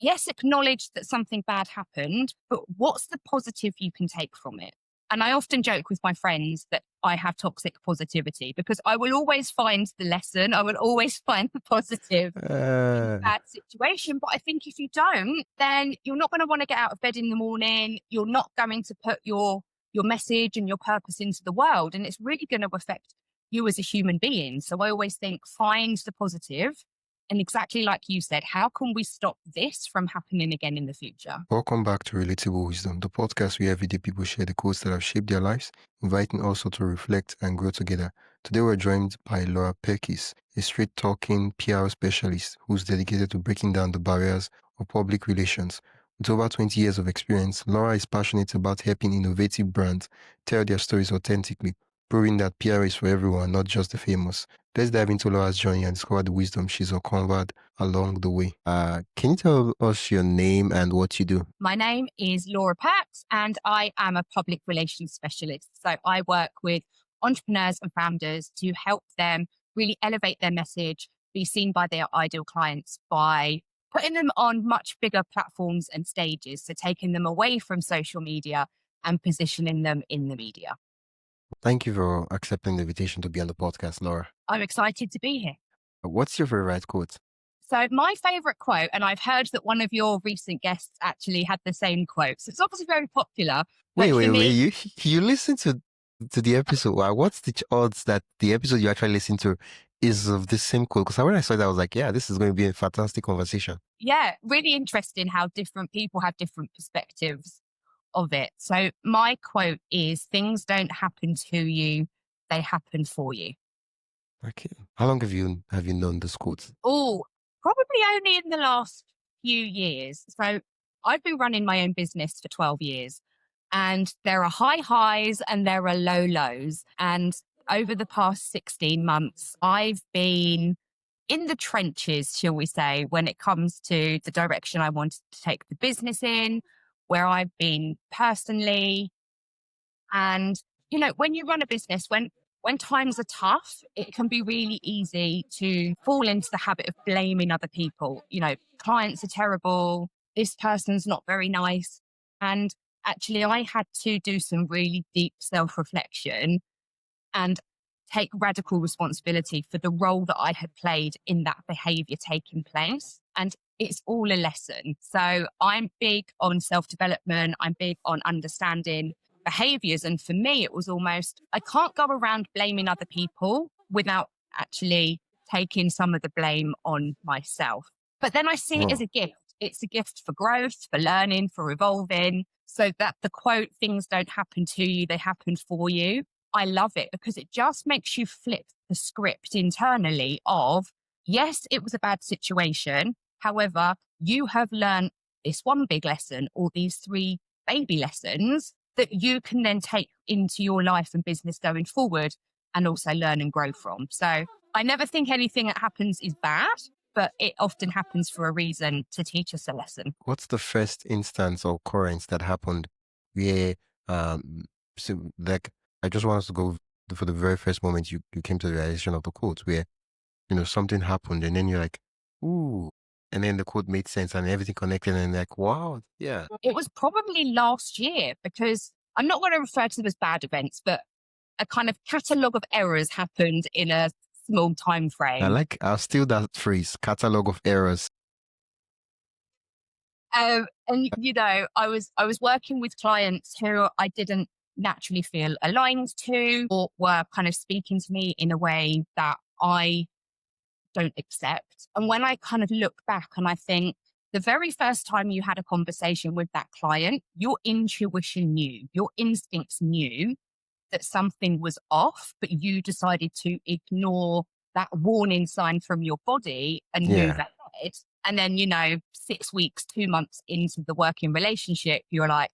yes, acknowledge that something bad happened, but what's the positive you can take from it? And I often joke with my friends that I have toxic positivity because I will always find the lesson. I will always find the positive in a Uh, bad situation. But I think if you don't, then you're not going to want to get out of bed in the morning. You're not going to put your message and your purpose into the world. And it's really going to affect you as a human being. So I always think find the positive. And exactly like you said, how can we stop this from happening again in the future? Welcome back to Relatable Wisdom, the podcast where everyday people share the quotes that have shaped their lives, inviting us all to reflect and grow together. Today we're joined by Laura Perkes, a straight-talking PR specialist who's dedicated to breaking down the barriers of public relations. With over 20 years of experience, Laura is passionate about helping innovative brands tell their stories authentically, proving that PR is for everyone, not just the famous. Let's dive into Laura's journey and discover the wisdom she's uncovered along the way. Can you tell us your name and what you do? My name is Laura Perkes and I am a public relations specialist. So I work with entrepreneurs and founders to help them really elevate their message, be seen by their ideal clients by putting them on much bigger platforms and stages. So taking them away from social media and positioning them in the media. Thank you for accepting the invitation to be on the podcast, Laura. I'm excited to be here. What's your favorite quote? So my favorite quote, and I've heard that one of your recent guests actually had the same quote. So it's obviously very popular. Wait, But for wait, wait. me, You listen to the episode. Wow, what's the odds that the episode you actually listen to is of the same quote? Because when I saw that, I was like, yeah, this is going to be a fantastic conversation. yeah, really interesting how different people have different perspectives of it. So my quote is things don't happen to you, they happen for you. Okay. How long have you known this quote? Oh, probably only in the last few years. So I've been running my own business for 12 years and there are high highs and there are low lows. And over the past 16 months, I've been in the trenches, shall we say, when it comes to the direction I wanted to take the business in, where I've been personally. And, you know, when you run a business, when times are tough, it can be really easy to fall into the habit of blaming other people. You know, clients are terrible. This person's not very nice. And actually, I had to do some really deep self reflection and take radical responsibility for the role that I had played in that behavior taking place. And it's all a lesson. So I'm big on self development. I'm big on understanding behaviors. And for me, it was almost, I can't go around blaming other people without actually taking some of the blame on myself. But then I see it as Wow. a gift. It's a gift for growth, for learning, for evolving. So that the quote, things don't happen to you, they happen for you. I love it because it just makes you flip the script internally of, yes, it was a bad situation. However, you have learned this one big lesson or these three baby lessons that you can then take into your life and business going forward and also learn and grow from. So I never think anything that happens is bad, but it often happens for a reason to teach us a lesson. What's the first instance or occurrence that happened where, so like, I just want us to go for the very first moment you came to the realization of the quote where, something happened and then you're like, ooh, and then the quote made sense and everything connected and like, wow, yeah. It was probably last year because I'm not going to refer to them as bad events, but a kind of catalogue of errors happened in a small time frame. I'll steal that phrase, catalog of errors. And you know, I was working with clients who I didn't naturally feel aligned to, or were kind of speaking to me in a way that I don't accept. And when I kind of look back and I think the very first time you had a conversation with that client, your intuition knew, your instincts knew that something was off, but you decided to ignore that warning sign from your body and move Yeah. ahead. And then, you know, 6 weeks, 2 months into the working relationship, you're like,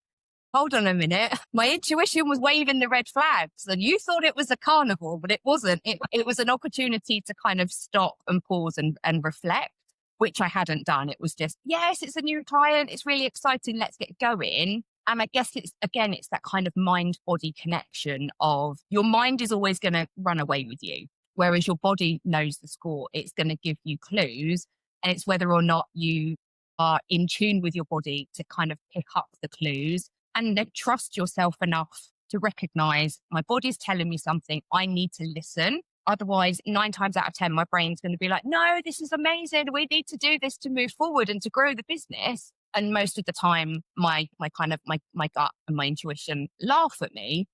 hold on a minute. My intuition was waving the red flags and you thought it was a carnival, but it wasn't. It was an opportunity to kind of stop and pause and reflect, which I hadn't done. It was just, yes, it's a new client. It's really exciting. Let's get going. And I guess it's that kind of mind body connection of your mind is always going to run away with you. Whereas your body knows the score. It's going to give you clues. And it's whether or not you are in tune with your body to kind of pick up the clues, and then trust yourself enough to recognize my body's telling me something. I need to listen. Otherwise, 9 times out of 10, my brain's going to be like, no, this is amazing. We need to do this to move forward and to grow the business. And most of the time, my gut and my intuition laugh at me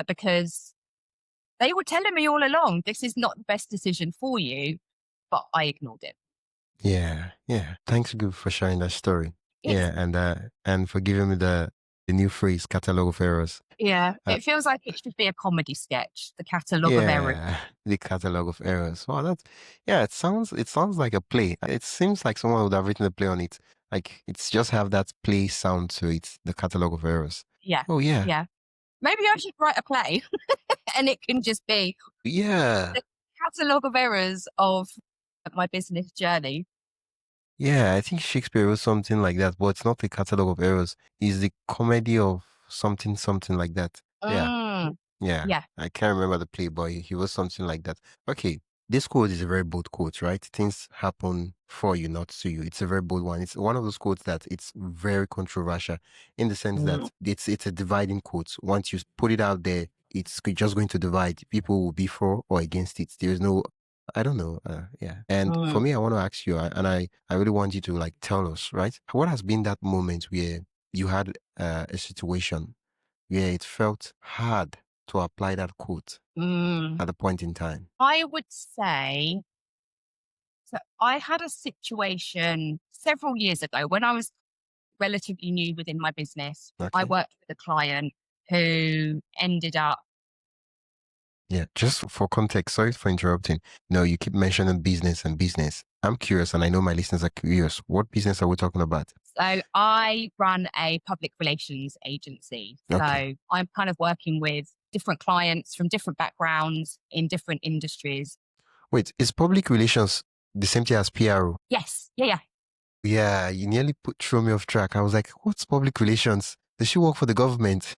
because they were telling me all along, this is not the best decision for you, but I ignored it. Yeah, yeah. Thanks for sharing that story. It's, Yeah, and for giving me the new phrase, catalog of errors. yeah, Uh, it feels like it should be a comedy sketch, the catalogue of errors. yeah, the catalog of errors. Wow, that's yeah. It sounds like a play. It seems like someone would have written a play on it. Like it's just have that play sound to it. The catalog of errors. Yeah, Oh yeah, yeah. Maybe I should write a play and it can just be yeah. the catalogue of errors of my business journey. Yeah, I think Shakespeare wrote something like that, but it's not the catalog of errors. It's the comedy of something, something like that. Yeah, Mm, yeah. yeah. I can't remember the play, but he wrote something like that. Okay, this quote is a very bold quote, right? Things happen for you, not to you. It's a very bold one. It's one of those quotes that it's very controversial in the sense Mm, that it's a dividing quote. Once you put it out there, it's just going to divide. People will be for or against it. There is no I don't know. Yeah. And for mm, me, I want to ask you, and I really want you to like tell us, right? What has been that moment where you had a situation where it felt hard to apply that quote mm. at a point in time? I would say, so I had a situation several years ago when I was relatively new within my business. I Okay. worked with a client who ended up, Yeah. Just for context, sorry for interrupting. No, you keep mentioning business and business. I'm curious, and I know my listeners are curious. What business are we talking about? so I run a public relations agency. Okay. So I'm kind of working with different clients from different backgrounds in different industries. Wait, is public relations the same thing as PRO? Yes. Yeah. Yeah. Yeah, you nearly threw me off track. I was like, what's public relations? Does she work for the government?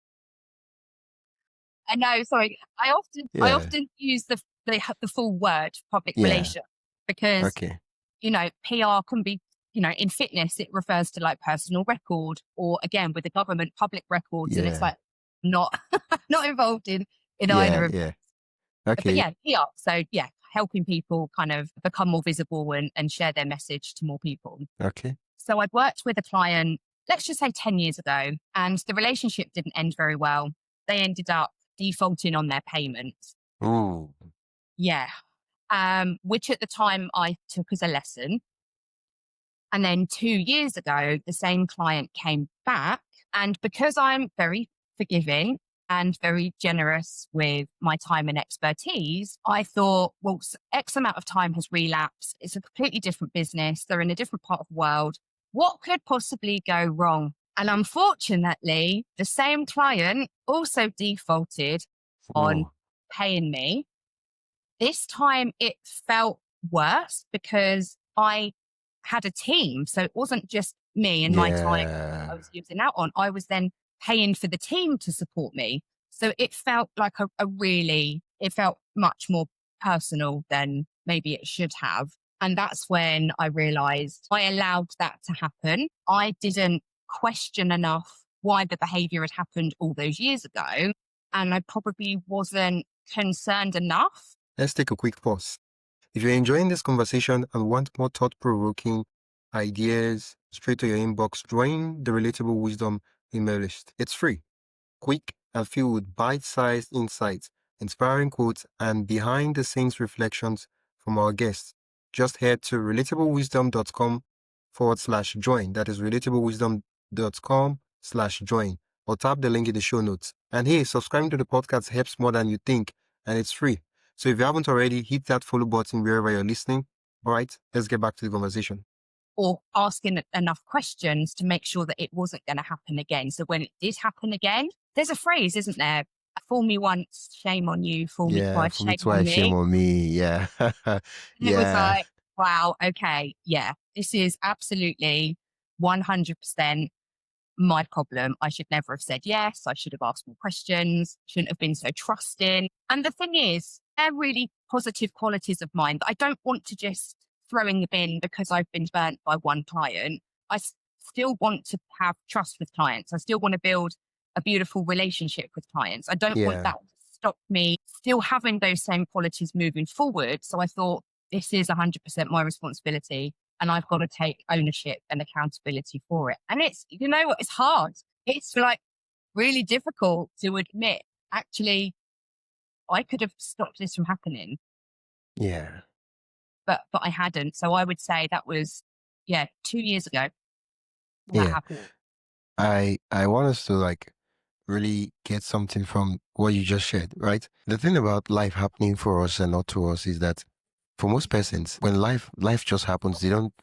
I know. Sorry. I Yeah. often use the full word public Yeah. relation because, Okay. PR can be, in fitness, it refers to like personal record or again with the government, public records. And it's Yeah. like not, not involved in Yeah. either of, Yeah. but Okay. yeah, PR. So yeah, helping people kind of become more visible and share their message to more people. Okay. So I'd worked with a client, let's just say 10 years ago, and the relationship didn't end very well. They ended up defaulting on their payments. Ooh. Yeah. Which at the time I took as a lesson. And then 2 years ago, the same client came back. And because I'm very forgiving and very generous with my time and expertise, I thought, well, X amount of time has relapsed. It's a completely different business. They're in a different part of the world. What could possibly go wrong? And unfortunately, the same client also defaulted on Ooh. paying me. This time it felt worse because I had a team. So it wasn't just me and my time I Yeah. was losing out on. I was then paying for the team to support me. So it felt like it felt much more personal than maybe it should have. And that's when I realized I allowed that to happen. I didn't question enough why the behavior had happened all those years ago. And I probably wasn't concerned enough. Let's take a quick pause. If you're enjoying this conversation and want more thought-provoking ideas straight to your inbox, join the Relatable Wisdom email list. It's free, quick, and filled with bite-sized insights, inspiring quotes, and behind-the-scenes reflections from our guests. Just head to relatablewisdom.com/join. That is relatablewisdom.com/join, or tap the link in the show notes. And hey, subscribing to the podcast helps more than you think, and it's free. So if you haven't already, hit that follow button wherever you're listening. All right, let's get back to the conversation. Or asking enough questions to make sure that it wasn't going to happen again. So when it did happen again, there's a phrase, isn't there? Fool me once, shame on you. Fool me Yeah, twice, for me shame on twice, shame me. on me. Yeah. And it was Yeah. like, wow, okay, yeah, this is absolutely 100% my problem. I should never have said yes. I should have asked more questions, shouldn't have been so trusting. And the thing is, they're really positive qualities of mine that I don't want to just throw in the bin because I've been burnt by one client. still want to have trust with clients. I still want to build a beautiful relationship with clients. I don't want Yeah. that to stop me still having those same qualities moving forward. So I thought this is 100% my responsibility and I've got to take ownership and accountability for it. And it's, you know what, it's hard. It's like really difficult to admit, actually, I could have stopped this from happening, Yeah. but I hadn't. So I would say that was, 2 years ago that Yeah. happened. I want us to like really get something from what you just shared, right? The thing about life happening for us and not to us is that for most persons, when life just happens, they don't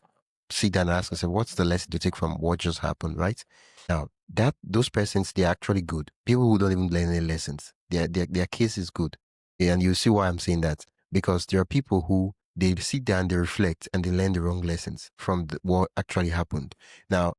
sit down and ask themselves, what's the lesson to take from what just happened, right? Now, that those persons, they're actually good. People who don't even learn any lessons, their case is good. And you see why I'm saying that. Because there are people who they sit down, they reflect, and they learn the wrong lessons from what actually happened. Now,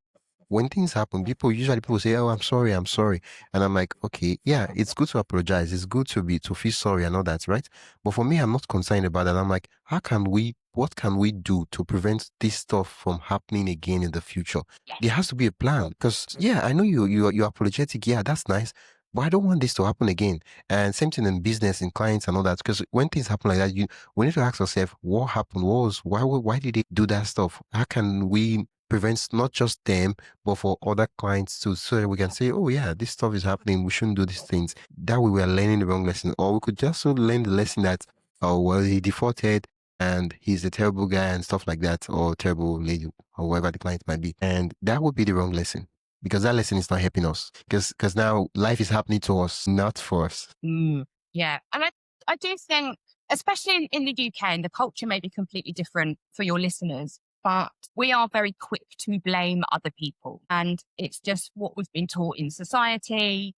when things happen, people say, "Oh, I'm sorry," and I'm like, "Okay, yeah, it's good to apologize. It's good to feel sorry and all that, right?" But for me, I'm not concerned about that. I'm like, what can we do to prevent this stuff from happening again in the future? There has to be a plan because, yeah, I know you're apologetic. Yeah, that's nice. But I don't want this to happen again. And same thing in business, in clients and all that. Because when things happen like that, we need to ask ourselves, what happened? Why did they do that stuff? How can we prevent not just them, but for other clients too, so that we can say, oh yeah, this stuff is happening. We shouldn't do these things. That way we are learning the wrong lesson. Or we could just learn the lesson that, oh, well, he defaulted and he's a terrible guy and stuff like that, or terrible lady, or whoever the client might be. And that would be the wrong lesson because that lesson is not helping us. Because now life is happening to us, not for us. Yeah. And I do think, especially in the UK, and the culture may be completely different for your listeners, but we are very quick to blame other people. And it's just what we've been taught in society.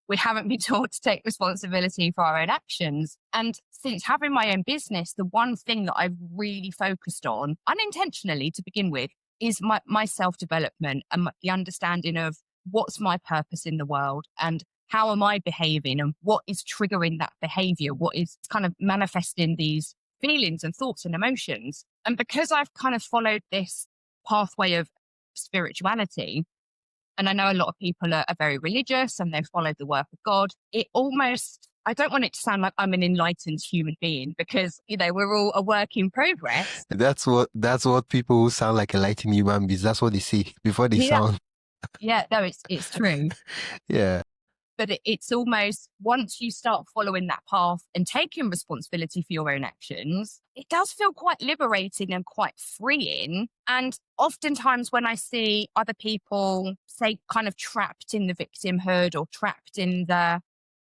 We haven't been taught to take responsibility for our own actions. And since having my own business, the one thing that I've really focused on, unintentionally to begin with, is my self development and the understanding of what's my purpose in the world and how am I behaving and what is triggering that behavior, what is kind of manifesting these feelings and thoughts and emotions. And because I've kind of followed this pathway of spirituality, and I know a lot of people are very religious and they follow the work of God, it almost, I don't want it to sound like I'm an enlightened human being because, we're all a work in progress. That's what people who sound like enlightened human beings, that's what they say before they Yeah. sound. Yeah, no, it's true. Yeah. But it's almost once you start following that path and taking responsibility for your own actions, it does feel quite liberating and quite freeing. And oftentimes when I see other people, say, kind of trapped in the victimhood or trapped in the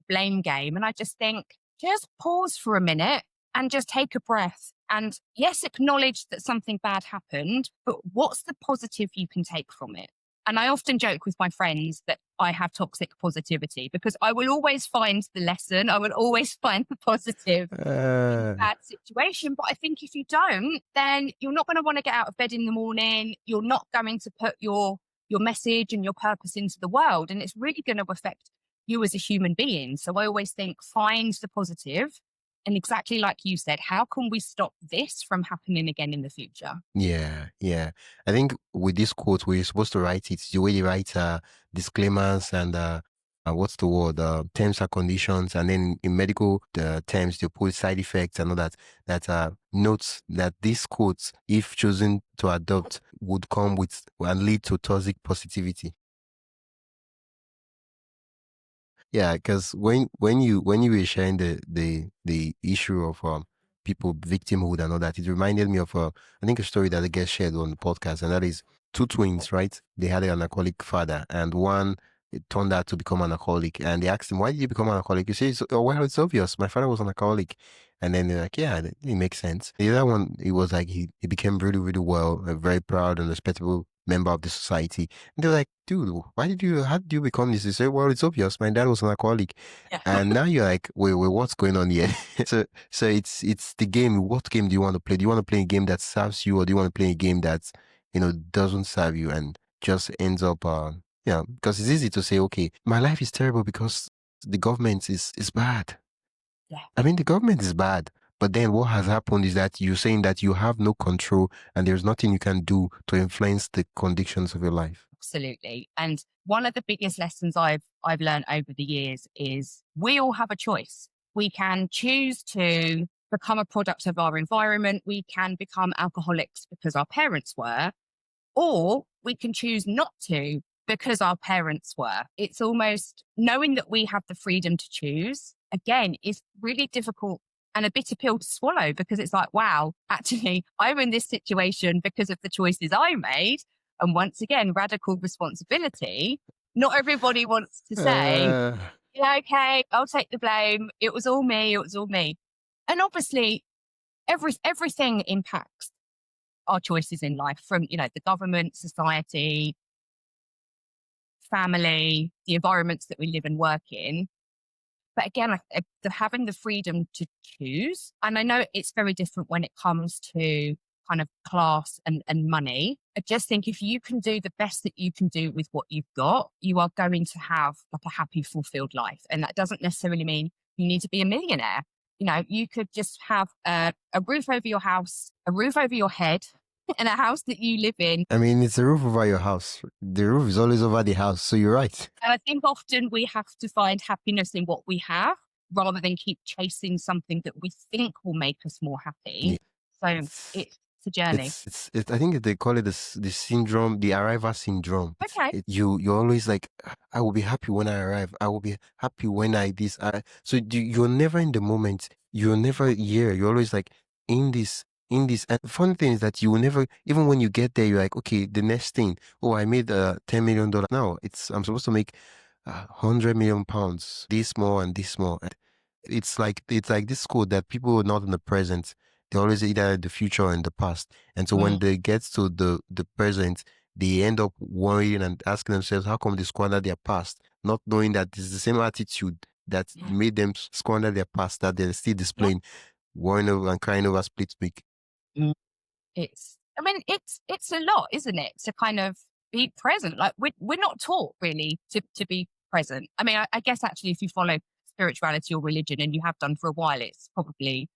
blame game, and I just think, just pause for a minute and just take a breath. And yes, acknowledge that something bad happened, but what's the positive you can take from it? And I often joke with my friends that I have toxic positivity because I will always find the lesson. I will always find the positive in a bad situation. But I think if you don't, then you're not going to want to get out of bed in the morning. You're not going to put your message and your purpose into the world. And it's really going to affect you as a human being. So I always think find the positive. And exactly like you said, how can we stop this from happening again in the future? Yeah, yeah. I think with this quote, we're supposed to write it the way they write disclaimers and what's the word? Terms and conditions, and then in medical terms, they put side effects and all that. That notes that these quotes, if chosen to adopt, would come with and lead to toxic positivity. Yeah, because when you were sharing the issue of people victimhood and all that, it reminded me of I think a story that I get shared on the podcast, and that is two twins, right? They had an alcoholic father, and one it turned out to become an alcoholic, and they asked him, "Why did you become an alcoholic?" He says, "Oh, well, it's obvious. My father was an alcoholic." And then they're like, "Yeah, it makes sense." The other one, it was like he became really really well, a very proud and respectable member of the society. And they're like, dude, how did you become this? He said, well, it's obvious. My dad was an alcoholic. Yeah. And now you're like, wait, what's going on here? so it's the game. What game do you want to play? Do you want to play a game that serves you, or do you want to play a game that, doesn't serve you and just ends up, because it's easy to say, okay, my life is terrible because the government is bad. Yeah. I mean, the government is bad, But then what has happened is that you're saying that you have no control and there's nothing you can do to influence the conditions of your life. Absolutely. And one of the biggest lessons I've learned over the years is we all have a choice. We can choose to become a product of our environment. We can become alcoholics because our parents were, or we can choose not to because our parents were. It's almost knowing that we have the freedom to choose, again, is really difficult and a bitter pill to swallow, because it's like, wow, actually, I'm in this situation because of the choices I made. And once again, radical responsibility. Not everybody wants to say, Uh, yeah, okay, I'll take the blame. It was all me. It was all me. And obviously, everything impacts our choices in life, from, the government, society, family, the environments that we live and work in. But again, having the freedom to choose. And I know it's very different when it comes to kind of class and money. I just think if you can do the best that you can do with what you've got, you are going to have like a happy, fulfilled life. And that doesn't necessarily mean you need to be a millionaire. You could just have a roof over your house, a roof over your head, and a house that you live in. I mean, it's a roof over your house. The roof is always over the house. So you're right. And I think often we have to find happiness in what we have rather than keep chasing something that we think will make us more happy. So it's a journey. I think they call it the syndrome, the arrival syndrome. Okay. You're always like, I will be happy when I arrive. I will be happy when I this. You're never in the moment. You're never here. You're always like in this. And the funny thing is that you will never, even when you get there, you're like, okay, the next thing. Oh, I made $10 million. Now I'm supposed to make 100 million pounds. This more and this more. It's like this quote that people are not in the present. They're always either in the future or in the past. And so when they get to the present, they end up worrying and asking themselves, how come they squander their past? Not knowing that it's the same attitude that made them squander their past that they're still displaying, worrying over and crying over split week. It's a lot, isn't it? To kind of be present. Like we're not taught really to be present. I mean, I guess actually if you follow spirituality or religion and you have done for a while, it's probably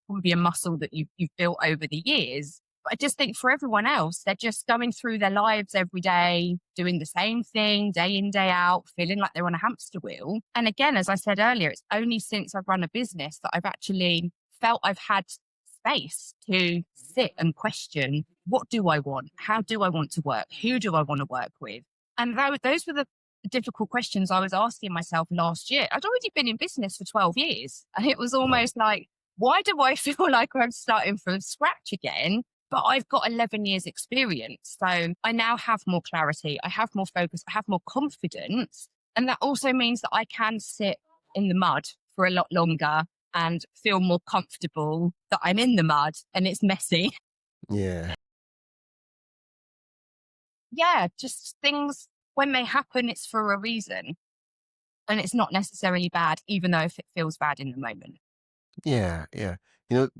a muscle that you've built over the years. But I just think for everyone else, they're just going through their lives every day, doing the same thing day in, day out, feeling like they're on a hamster wheel. And again, as I said earlier, it's only since I've run a business that I've actually felt I've had space to sit and question, what do I want? How do I want to work? Who do I want to work with? And those were the difficult questions I was asking myself last year. I'd already been in business for 12 years. And it was almost like, why do I feel like I'm starting from scratch again? But I've got 11 years experience. So I now have more clarity. I have more focus. I have more confidence. And that also means that I can sit in the mud for a lot longer and feel more comfortable that I'm in the mud and it's messy. Yeah. Yeah, just things, when they happen, it's for a reason. And it's not necessarily bad, even though if it feels bad in the moment. Yeah, yeah.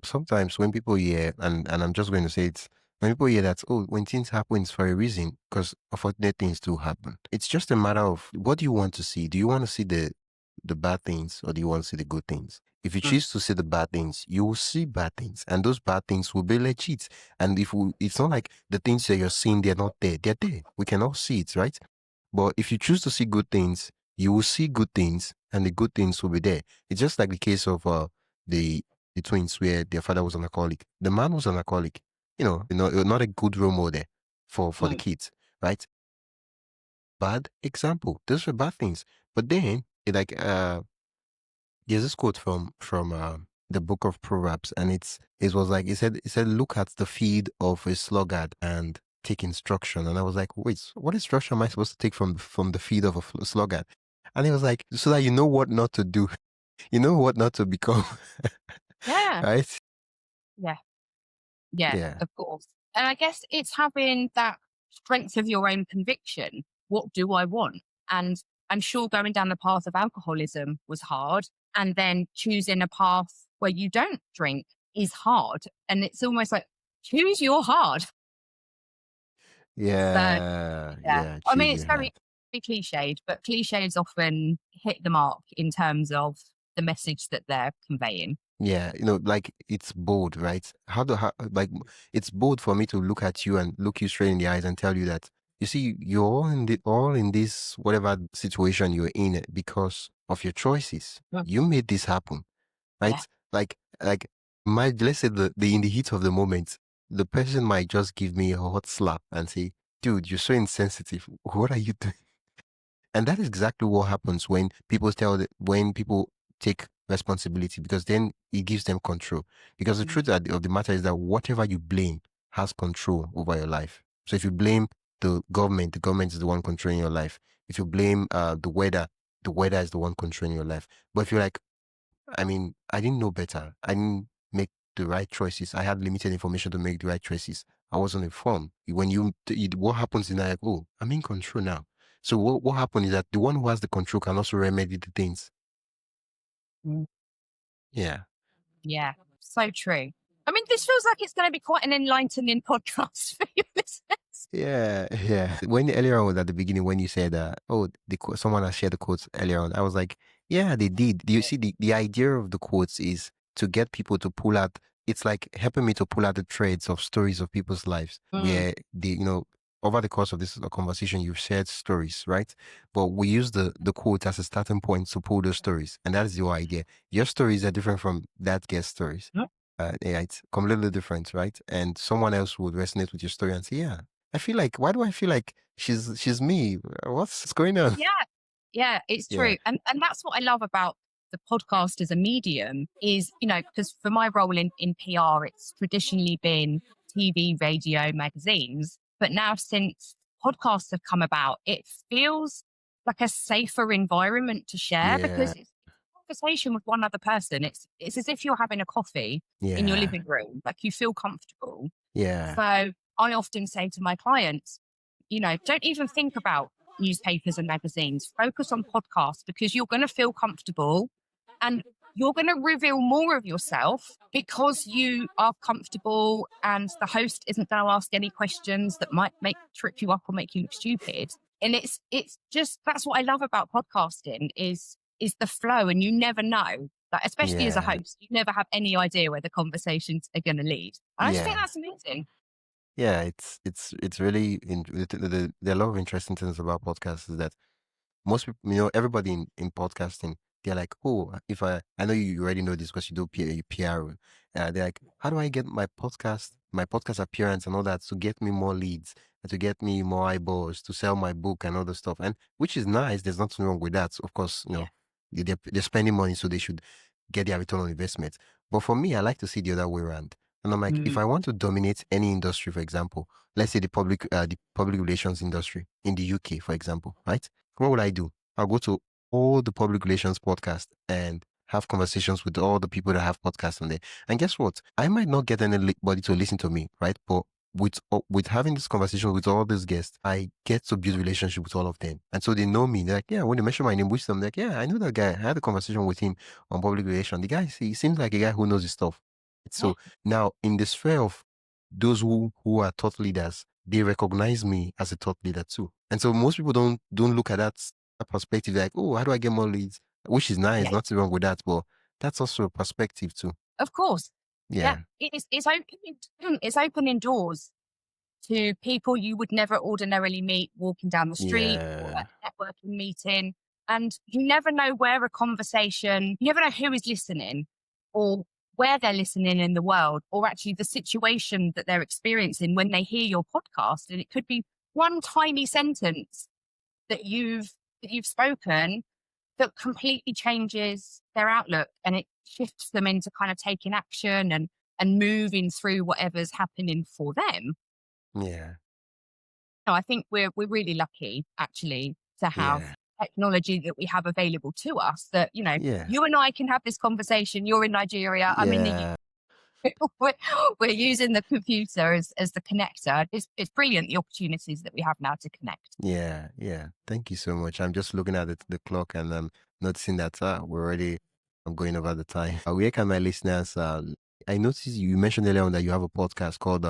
Sometimes when people hear, and I'm just going to say it, when people hear that, oh, when things happen, it's for a reason, because unfortunate things do happen. It's just a matter of what do you want to see? Do you want to see the bad things or do you want to see the good things? If you choose to see the bad things, you will see bad things, and those bad things will be legit. And it's not like the things that you're seeing, they're not there. They're there. We can all see it, right? But if you choose to see good things, you will see good things, and the good things will be there. It's just like the case of the twins where their father was an alcoholic. The man was an alcoholic. Not a good role model for the kids, right? Bad example. Those were bad things. But then, there's this quote from the book of Proverbs, and it was like it said, look at the feed of a sluggard and take instruction. And I was like, wait, what instruction am I supposed to take from the feed of a sluggard? And it was like, so that you know what not to do, you know what not to become. Yeah. Right? Yeah. Yeah. Of course. And I guess it's having that strength of your own conviction. What do I want? And I'm sure going down the path of alcoholism was hard. And then choosing a path where you don't drink is hard. And it's almost like, choose your hard. So, Yeah. I mean, Choose it's your very, hand. very cliched, but cliches often hit the mark in terms of the message that they're conveying. Yeah, like it's bold, right? Like it's bold for me to look at you and look you straight in the eyes and tell you that you see you're all in this whatever situation you're in because of your choices. Mm. You made this happen, Yeah. right? Like my let's say the in the heat of the moment, the person might just give me a hot slap and say, "Dude, you're so insensitive. What are you doing?" And that is exactly what happens when people take responsibility, because then it gives them control. Because the truth of the matter is that whatever you blame has control over your life. So if you blame the government is the one controlling your life. If you blame the weather is the one controlling your life. But if you're like, I mean, I didn't know better. I didn't make the right choices. I had limited information to make the right choices. I wasn't informed. What happens is that, like, oh, I'm in control now. So what happened is that the one who has the control can also remedy the things. Mm. Yeah. Yeah, so true. I mean, this feels like it's going to be quite an enlightening podcast for your listeners. Yeah, yeah. When earlier on was at the beginning when you said, someone has shared the quotes earlier on, I was like, yeah, they did. Do you see the idea of the quotes is to get people to pull out. It's like helping me to pull out the threads of stories of people's lives where they, over the course of this conversation, you've shared stories, right? But we use the quote as a starting point to pull those stories, and that is your idea. Your stories are different from that guest stories. Yeah, it's completely different, right? And someone else would resonate with your story and say, yeah. Why do I feel like she's me? What's going on? Yeah, yeah, it's Yeah, true. And that's what I love about the podcast as a medium is, because for my role in PR, it's traditionally been TV, radio, magazines. But now since podcasts have come about, it feels like a safer environment to share yeah, because it's a conversation with one other person. It's as if you're having a coffee in your yeah, living room, like you feel comfortable. yeah, So I often say to my clients, don't even think about newspapers and magazines. Focus on podcasts because you're going to feel comfortable and you're going to reveal more of yourself because you are comfortable and the host isn't going to ask any questions that might trip you up or make you look stupid. And it's just that's what I love about podcasting is the flow, and you never know. Like, especially as a yeah, host, you never have any idea where the conversations are going to lead. And I just think yeah. that's amazing. Yeah, it's really there are a lot of interesting things about podcasts is that most people, everybody in podcasting, they're like, oh, if I know you already know this because you do PR, they're like, how do I get my podcast appearance and all that to get me more leads and to get me more eyeballs to sell my book and all the stuff, and which is nice. There's nothing wrong with that. Of course, Yeah. they're spending money, so they should get their return on investment. But for me, I like to see the other way around. And I'm like, if Mm. I want to dominate any industry, for example, let's say the public relations industry in the UK, for example, right? What would I do? I'll go to all the public relations podcasts and have conversations with all the people that have podcasts on there. And guess what? I might not get anybody to listen to me, right? But with having this conversation with all these guests, I get to build relationship with all of them, and so they know me. They're like, yeah, when they mention my name, Wisdom, like, yeah, I know that guy. I had a conversation with him on public relations. The guy, he seems like a guy who knows his stuff. Yeah. So now, in the sphere of those who are thought leaders, they recognize me as a thought leader too. And so most people don't look at that perspective like, oh, how do I get more leads? Which is nice, Yeah. nothing wrong with that, but that's also a perspective too. Of course. Yeah. Yeah, It's opening it's opening doors to people you would never ordinarily meet walking down the street or yeah, at a networking meeting. And you never know where a conversation, you never know who is listening or where they're listening in the world, or actually the situation that they're experiencing when they hear your podcast. And it could be one tiny sentence that you've spoken that completely changes their outlook, and it shifts them into kind of taking action and moving through whatever's happening for them. yeah, No, I think we're really lucky actually to have yeah, technology that we have available to us that, yeah, you and I can have this conversation. You're in Nigeria, I'm in the yeah, UK. We're using the computer as the connector. It's brilliant, the opportunities that we have now to connect. yeah, yeah. Thank you so much. I'm just looking at the clock and I'm noticing that I'm going over the time. Where can my listeners I noticed you mentioned earlier on that you have a podcast called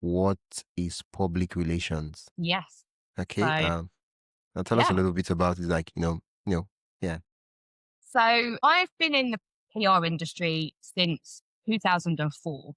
What is Public Relations? Yes. Okay. So Now tell us a yeah. little bit about it, like, yeah. So I've been in the PR industry since 2004.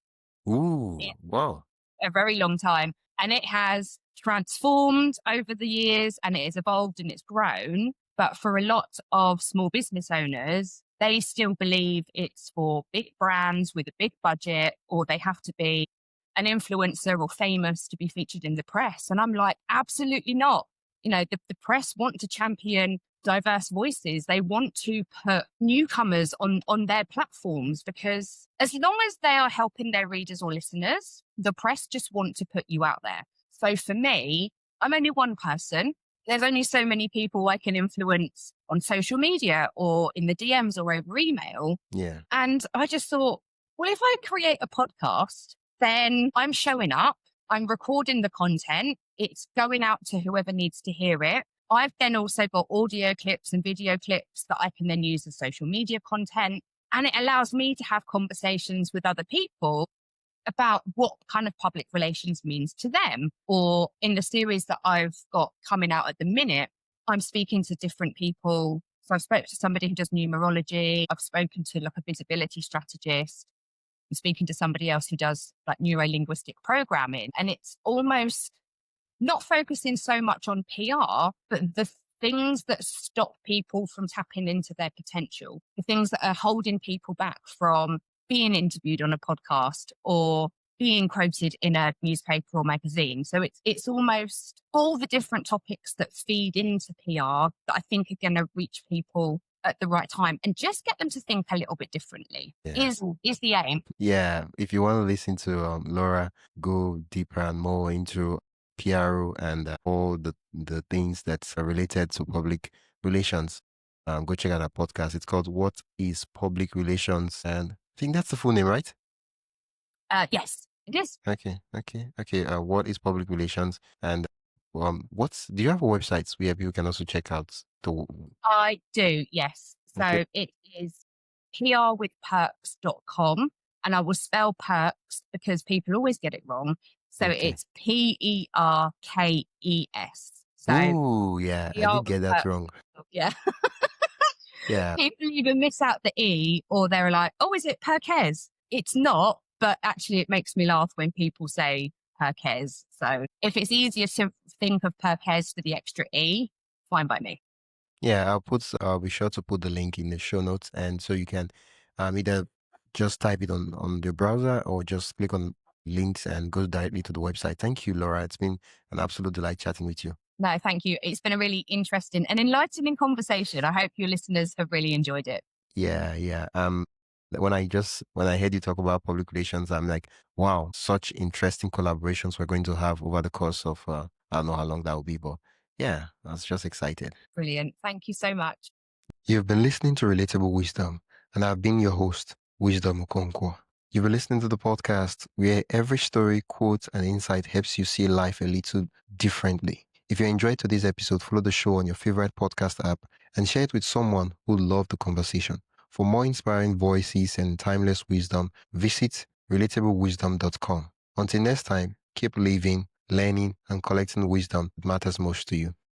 Ooh, It's wow. a very long time. And it has transformed over the years and it has evolved and it's grown. But for a lot of small business owners, they still believe it's for big brands with a big budget, or they have to be an influencer or famous to be featured in the press. And I'm like, absolutely not. The press want to champion diverse voices. They want to put newcomers on their platforms, because as long as they are helping their readers or listeners, the press just want to put you out there. So for me, I'm only one person. There's only so many people I can influence on social media or in the DMs or over email. Yeah. And I just thought, well, if I create a podcast, then I'm showing up, I'm recording the content, it's going out to whoever needs to hear it. I've then also got audio clips and video clips that I can then use as social media content. And it allows me to have conversations with other people about what kind of public relations means to them. Or in the series that I've got coming out at the minute, I'm speaking to different people. So I've spoken to somebody who does numerology. I've spoken to like a visibility strategist. I'm speaking to somebody else who does like neuro-linguistic programming. And it's almost not focusing so much on PR, but the things that stop people from tapping into their potential, the things that are holding people back from being interviewed on a podcast or being quoted in a newspaper or magazine. So it's almost all the different topics that feed into PR that I think are going to reach people at the right time and just get them to think a little bit differently. Yeah. Is the aim. Yeah. If you want to listen to Laura go deeper and more into PRO and all the things that's related to public relations, go check out our podcast. It's called What is Public Relations? And I think that's the full name, right? Yes, it is. Okay. What is public relations? And do you have a website where people can also check out the? I do, yes. So Okay. it is prwithperks.com. And I will spell perks because people always get it wrong. So Okay. it's PERKES. So Ooh, yeah, I PR did with get that Perks. wrong. Yeah. Yeah. People either miss out the E or they're like, oh, is it Perkes? It's not, but actually it makes me laugh when people say Perkes. So if it's easier to think of Perkes for the extra E, fine by me. Yeah, I'll be sure to put the link in the show notes, and so you can either just type it on your browser or just click on links and go directly to the website. Thank you, Laura. It's been an absolute delight chatting with you. No, thank you. It's been a really interesting and enlightening conversation. I hope your listeners have really enjoyed it. Yeah. When I heard you talk about public relations, I'm like, wow, such interesting collaborations we're going to have over the course of I don't know how long that will be, but yeah, I was just excited. Brilliant. Thank you so much. You've been listening to Relatable Wisdom, and I've been your host, Wisdom Okonkwo. You've been listening to the podcast where every story, quote, and insight helps you see life a little differently. If you enjoyed today's episode, follow the show on your favorite podcast app and share it with someone who loved the conversation. For more inspiring voices and timeless wisdom, visit relatablewisdom.com. Until next time, keep living, learning, and collecting wisdom that matters most to you.